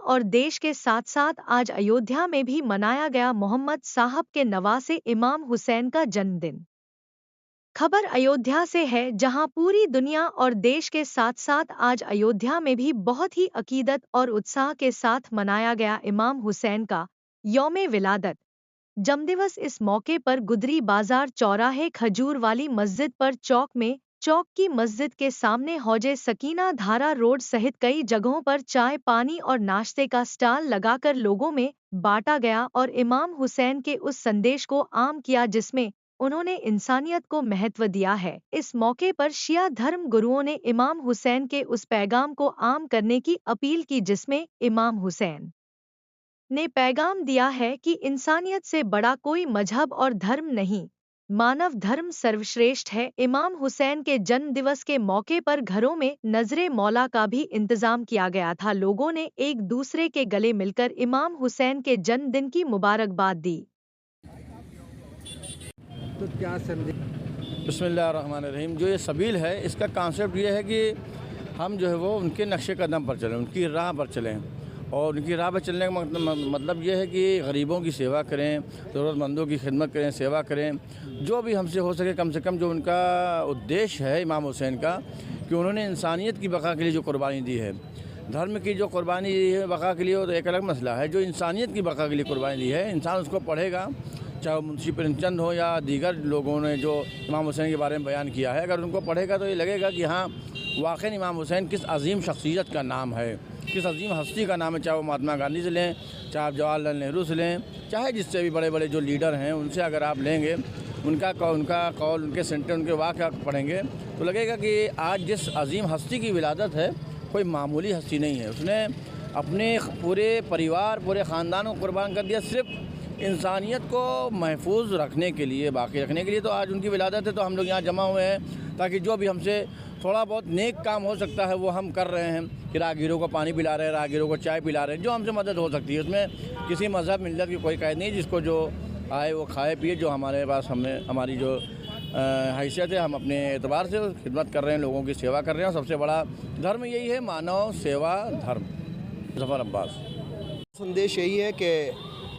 और देश के साथ साथ आज अयोध्या में भी मनाया गया मोहम्मद साहब के नवासे इमाम हुसैन का जन्मदिन। खबर अयोध्या से है, जहां पूरी दुनिया और देश के साथ साथ आज अयोध्या में भी बहुत ही अकीदत और उत्साह के साथ मनाया गया इमाम हुसैन का यौमे विलादत जन्मदिवस। इस मौके पर गुदरी बाजार चौराहे खजूर वाली मस्जिद पर चौक की मस्जिद के सामने हौजे सकीना धारा रोड सहित कई जगहों पर चाय पानी और नाश्ते का स्टॉल लगाकर लोगों में बांटा गया और इमाम हुसैन के उस संदेश को आम किया जिसमें उन्होंने इंसानियत को महत्व दिया है। इस मौके पर शिया धर्म गुरुओं ने इमाम हुसैन के उस पैगाम को आम करने की अपील की जिसमें इमाम हुसैन ने पैगाम दिया है कि इंसानियत से बड़ा कोई मजहब और धर्म नहीं, मानव धर्म सर्वश्रेष्ठ है। इमाम हुसैन के जन्म दिवस के मौके पर घरों में नजरे मौला का भी इंतजाम किया गया था। लोगों ने एक दूसरे के गले मिलकर इमाम हुसैन के जन्मदिन की मुबारकबाद दी। तो क्या संदेश? बिस्मिल्लाहिर्रहमानिर्रहीम। जो ये सबील है, इसका कॉन्सेप्ट ये है कि हम जो है वो उनके नक्शे कदम पर चलें, उनकी राह पर चलें। और उनकी राह पर चलने का मतलब ये है कि गरीबों की सेवा करें, ज़रूरतमंदों की खिदमत करें, सेवा करें, जो भी हमसे हो सके। कम से कम जो उनका उद्देश्य है इमाम हुसैन का, कि उन्होंने इंसानियत की बका के लिए जो कुर्बानी दी है, धर्म की जो कुर्बानी दी है बका के लिए, वो तो एक अलग मसला है। जो इंसानियत की बका के लिए कुर्बानी दी है, इंसान उसको पढ़ेगा, चाहे वो मुंशी प्रेमचंद हो या दीगर लोगों ने जो इमाम हुसैन के बारे में बयान किया है, अगर उनको पढ़ेगा तो ये लगेगा कि हाँ, वाकई इमाम हुसैन किस अजीम शख्सियत का नाम है, किस अजीम हस्ती का नाम है। चाहे वो महात्मा गांधी से लें, चाहे आप जवाहरलाल नेहरू से लें, चाहे जिससे भी बड़े बड़े जो लीडर हैं उनसे अगर आप लेंगे, उनका कौल, उनके सेंटर, उनके वाक़या पढ़ेंगे तो लगेगा कि आज जिस अजीम हस्ती की विलादत है, कोई मामूली हस्ती नहीं है। उसने अपने पूरे परिवार, पूरे ख़ानदान को कुर्बान कर दिया सिर्फ़ इंसानियत को महफूज रखने के लिए, बाकी रखने के लिए। तो आज उनकी विलादत है, तो हम लोग यहाँ जमा हुए हैं ताकि जो भी हमसे थोड़ा बहुत नेक काम हो सकता है वो हम कर रहे हैं, कि राहगीरों को पानी पिला रहे हैं, राहगीरों को चाय पिला रहे हैं, जो हमसे मदद हो सकती है। उसमें किसी मज़हब मिल्लत की कोई कैद नहीं, जिसको जो आए वो खाए पिए। जो हमारे पास हमारी जो हैसियत है, हम अपने एतबार से खिदमत कर रहे हैं, लोगों की सेवा कर रहे हैं। और सबसे बड़ा धर्म यही है, मानव सेवा धर्म। ज़फ़र अब्बास। संदेश यही है कि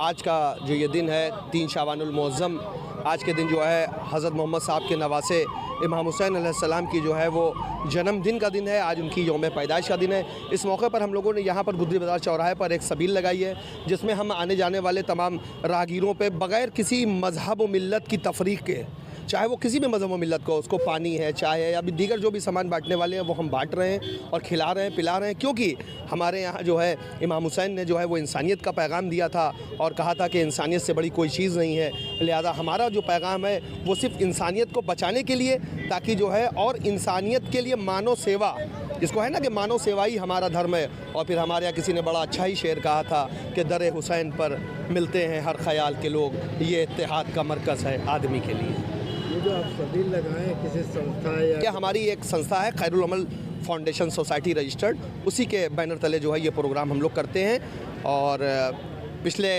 आज का जो ये दिन है 3 शाबानुल मुअज़्ज़म, आज के दिन जो है हज़रत मोहम्मद साहब के नवासे इमाम हुसैन अलैहिस्सलाम की जो है वो जन्मदिन का दिन है। आज उनकी यौम पैदाइश का दिन है। इस मौके पर हम लोगों ने यहाँ पर गुदरी बाज़ार चौराहे पर एक सबील लगाई है, जिसमें हम आने जाने वाले तमाम राहगीरों पे बग़ैर किसी मज़हब व मिल्लत की तफरीक़ के, चाहे वो किसी भी मज़हब व मिल्लत को, उसको पानी है, चाय है या भी दीगर जो भी सामान बांटने वाले हैं वो हम बांट रहे हैं और खिला रहे हैं, पिला रहे हैं। क्योंकि हमारे यहाँ जो है इमाम हुसैन ने जो है वो इंसानियत का पैगाम दिया था और कहा था कि इंसानियत से बड़ी कोई चीज़ नहीं है। लिहाजा हमारा जो पैगाम है वो सिर्फ़ इंसानियत को बचाने के लिए, ताकि जो है और इंसानियत के लिए मानव सेवा, जिसको है ना कि मानव सेवा ही हमारा धर्म है। और फिर हमारे यहाँ किसी ने बड़ा अच्छा ही शेर कहा था कि दर हुसैन पर मिलते हैं हर ख्याल के लोग, ये इत्तेहाद का मरकज़ है आदमी के लिए। ये जो आप सबील लगाएं किसी संस्था या क्या, हमारी एक संस्था है खैरुल अमल फाउंडेशन सोसाइटी रजिस्टर्ड, उसी के बैनर तले जो है ये प्रोग्राम हम लोग करते हैं। और पिछले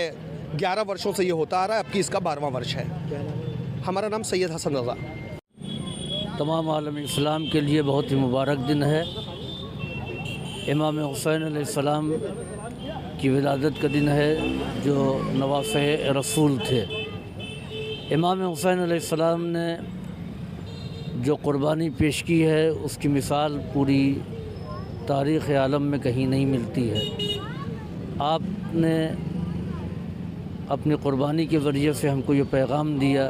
11 वर्षों से ये होता आ रहा है, अब की इसका 12वां वर्ष है। क्या नाम है? हमारा नाम सैयद हसन रज़ा। तमाम आलम इस्लाम के लिए बहुत ही मुबारक दिन है। इमाम हुसैन अलैहिस्सलाम की विलादत का दिन है, जो नवासे रसूल थे। इमाम हुसैन अलैहिस्सलाम ने जो कुर्बानी पेश की है, उसकी मिसाल पूरी तारीख़ आलम में कहीं नहीं मिलती है। आपने अपनी कुर्बानी के ज़रिए से हमको ये पैगाम दिया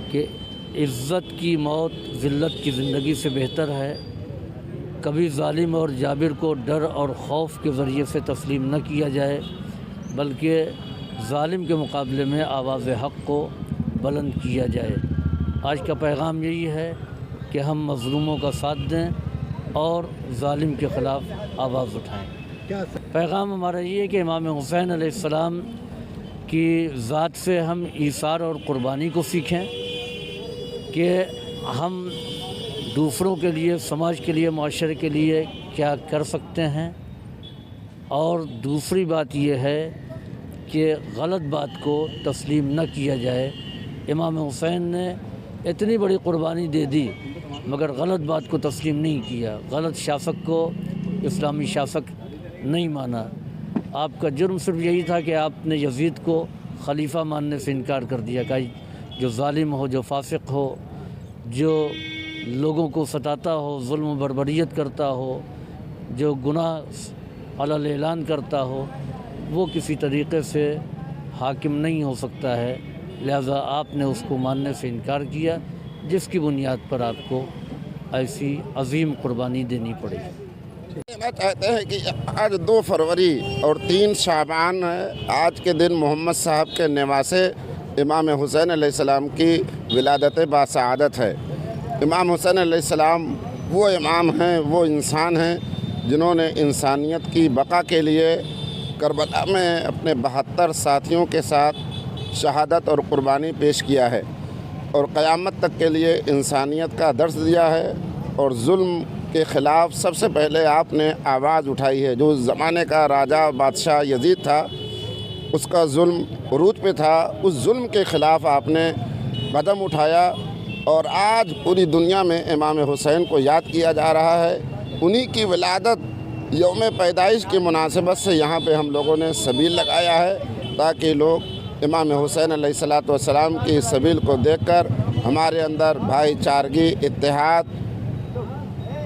कि इज़्ज़त की मौत ज़िल्लत की ज़िंदगी से बेहतर है। कभी ज़ालिम और जाबिर को डर और खौफ के ज़रिए से तस्लीम न किया जाए, बल्कि ज़ालिम के मुकाबले में आवाज़ हक़ को बुलंद किया जाए। आज का पैगाम यही है कि हम मज़लूमों का साथ दें और ज़ालिम के ख़िलाफ़ आवाज़ उठाएं। क्या पैगाम हमारा ये है कि इमाम हुसैन अलैहिस्सलाम की ज़ात से हम ईसार और क़ुरबानी को सीखें, कि हम दूसरों के लिए, समाज के लिए, माशरे के लिए क्या कर सकते हैं। और दूसरी बात यह है कि गलत बात को तस्लीम न किया जाए। इमाम हुसैन ने इतनी बड़ी कुर्बानी दे दी मगर गलत बात को तस्लीम नहीं किया, गलत शासक को इस्लामी शासक नहीं माना। आपका जुर्म सिर्फ यही था कि आपने यजीद को खलीफा मानने से इनकार कर दिया कि जो जालिम हो, जो फासिक हो, जो लोगों को सताता हो, जुल्म बर्बरियत करता हो, जो गुनाह अलल ऐलान करता हो, वो किसी तरीक़े से हाकिम नहीं हो सकता है। लिहाजा आपने उसको मानने से इनकार किया, जिसकी बुनियाद पर आपको ऐसी अजीम कुर्बानी देनी पड़ी। कहना चाहते हैं कि आज 2 फरवरी और 3 शाबान है। आज के दिन मोहम्मद साहब के नवासे इमाम हुसैन अलैहिस्सलाम की विलादत बासआदत है। इमाम हुसैन अलैहिस्सलाम वो इमाम हैं, वो इंसान हैं जिन्होंने इंसानियत की बका के लिए करबला में अपने 72 साथियों के साथ शहादत और कुर्बानी पेश किया है और क़यामत तक के लिए इंसानियत का दर्स दिया है और जुल्म के ख़िलाफ़ सबसे पहले आपने आवाज़ उठाई है। जो ज़माने का राजा बादशाह यजीद था, उसका जुल्म उरूज पे था, उस जुल्म के ख़िलाफ़ आपने कदम उठाया और आज पूरी दुनिया में इमाम हुसैन को याद किया जा रहा है। उन्हीं की विलादत यौम पैदाइश की मुनासिबत से यहाँ पे हम लोगों ने सबील लगाया है ताकि लोग इमाम हुसैन अलैहिस्सलातु वस्सलाम की सबील को देखकर हमारे अंदर भाईचारगी, इत्तेहाद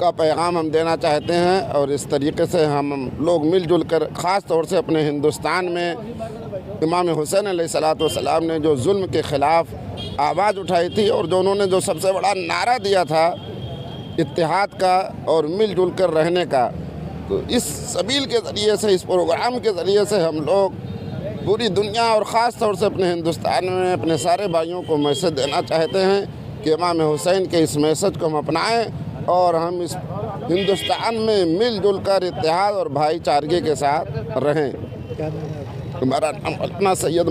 का पैगाम हम देना चाहते हैं और इस तरीके से हम लोग मिलजुल कर ख़ास तौर से अपने हिंदुस्तान में इमाम हुसैन अलैहिस्सलातु वस्सलाम ने जो जुल्म के ख़िलाफ़ आवाज़ उठाई थी और जो उन्होंने जो सबसे बड़ा नारा दिया था इत्तेहाद का और मिलजुल कर रहने का, तो इस सबील के ज़रिए से, इस प्रोग्राम के ज़रिए से हम लोग पूरी दुनिया और ख़ास तौर से अपने हिंदुस्तान में अपने सारे भाइयों को मैसेज देना चाहते हैं कि इमाम हुसैन के इस मैसेज को हम अपनाएं और हम इस हिंदुस्तान में मिलजुल कर इत्तेहाद और भाईचारगी के साथ रहें। हमारा नाम अपना सैयद